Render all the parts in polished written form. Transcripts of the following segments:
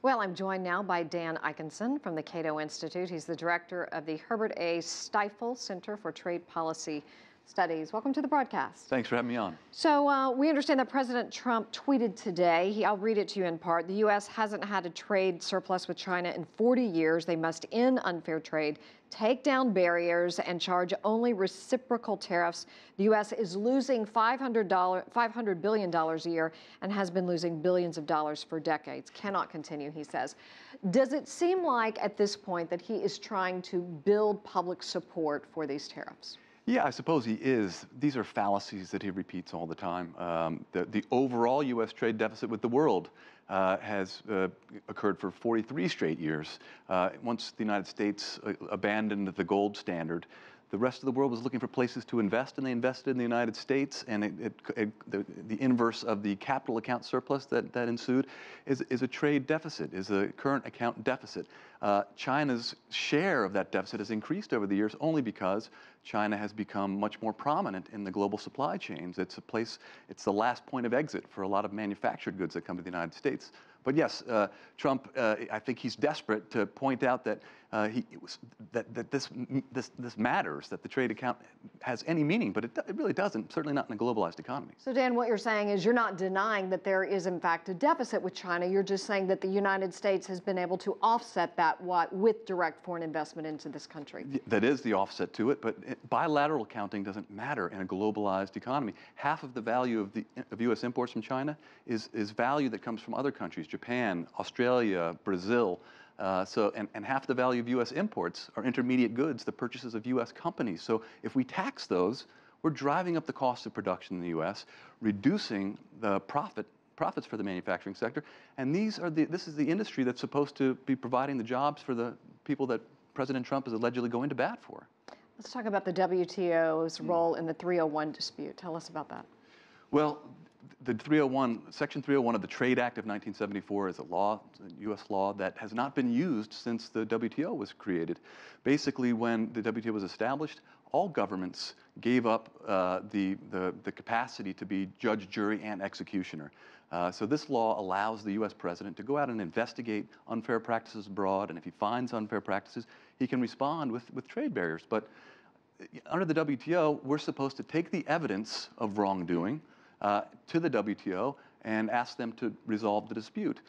Well, I'm joined now by Dan Ikenson from the Cato Institute. He's the director of the Herbert A Stiefel Center for Trade Policy Studies. Welcome to the broadcast. Thanks for having me on. So we understand that President Trump tweeted today, I'll read it to you in part, the U.S. hasn't had a trade surplus with China in 40 years. They must end unfair trade, take down barriers, and charge only reciprocal tariffs. The U.S. is losing $500 billion a year and has been losing billions of dollars for decades. Cannot continue, he says. Does it seem like at this point that he is trying to build public support for these tariffs? Yeah, I suppose he is. These are fallacies that he repeats all the time. The overall U.S. trade deficit with the world has occurred for 43 straight years. Once the United States abandoned the gold standard, the rest of the world was looking for places to invest, and they invested in the United States, and the inverse of the capital account surplus that ensued is a trade deficit, is a current account deficit. China's share of that deficit has increased over the years only because China has become much more prominent in the global supply chains. It's the last point of exit for a lot of manufactured goods that come to the United States. But yes, Trump, I think he's desperate to point out that this matters, that the trade account has any meaning, but it really doesn't, certainly not in a globalized economy. So Dan, what you're saying is you're not denying that there is in fact a deficit with China. You're just saying that the United States has been able to offset that with direct foreign investment into this country. That is the offset to it, but bilateral accounting doesn't matter in a globalized economy. Half of the value of U.S. imports from China is value that comes from other countries, Japan, Australia, Brazil. And half the value of U.S. imports are intermediate goods, the purchases of U.S. companies. So if we tax those, we're driving up the cost of production in the U.S., reducing the profits for the manufacturing sector. And this is the industry that's supposed to be providing the jobs for the people that President Trump is allegedly going to bat for. Let's talk about the WTO's role in the 301 dispute. Tell us about that. Well, the Section 301 of the Trade Act of 1974 is a law, a U.S. law that has not been used since the WTO was created. Basically, when the WTO was established, all governments gave up the capacity to be judge, jury, and executioner. So this law allows the U.S. president to go out and investigate unfair practices abroad, and if he finds unfair practices, he can respond with trade barriers. But under the WTO, we're supposed to take the evidence of wrongdoing to the WTO and ask them to resolve the dispute.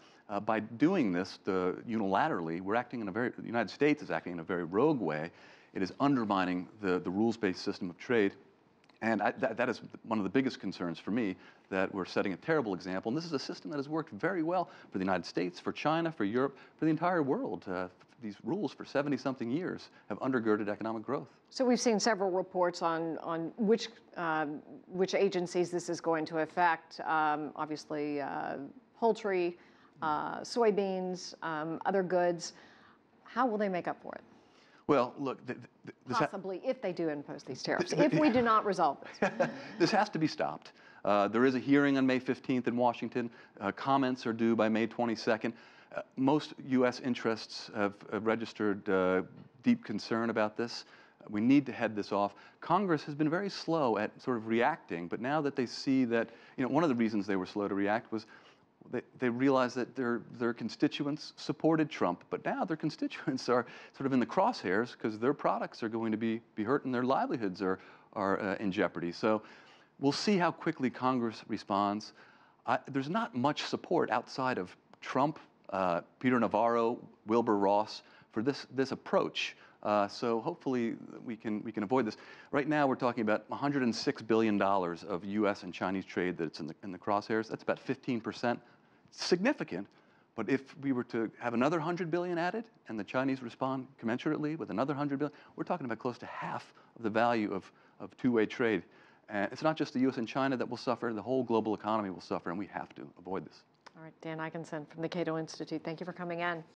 By doing this unilaterally, the United States is acting in a very rogue way. It is undermining the rules-based system of trade. And that is one of the biggest concerns for me, that we're setting a terrible example. And this is a system that has worked very well for the United States, for China, for Europe, for the entire world. These rules for 70-something years have undergirded economic growth. So we've seen several reports on which agencies this is going to affect. Obviously, poultry, soybeans, other goods. How will they make up for it? Well, look, possibly if they do impose these tariffs, if we do not resolve this. This has to be stopped. There is a hearing on May 15th in Washington. Comments are due by May 22nd. Most U.S. interests have registered deep concern about this. We need to head this off. Congress has been very slow at sort of reacting, but now that they see that, one of the reasons they were slow to react was they realized that their constituents supported Trump, but now their constituents are sort of in the crosshairs because their products are going to be hurt and their livelihoods are in jeopardy. So we'll see how quickly Congress responds. There's not much support outside of Trump, Peter Navarro, Wilbur Ross for this approach. So hopefully we can avoid this. Right now we're talking about $106 billion of U.S. and Chinese trade that's in the crosshairs. That's about 15%. Significant, but if we were to have another $100 billion added and the Chinese respond commensurately with another $100 billion, we're talking about close to half of the value of two-way trade. And it's not just the U.S. and China that will suffer, the whole global economy will suffer, and we have to avoid this. All right, Dan Ikenson from the Cato Institute, thank you for coming in.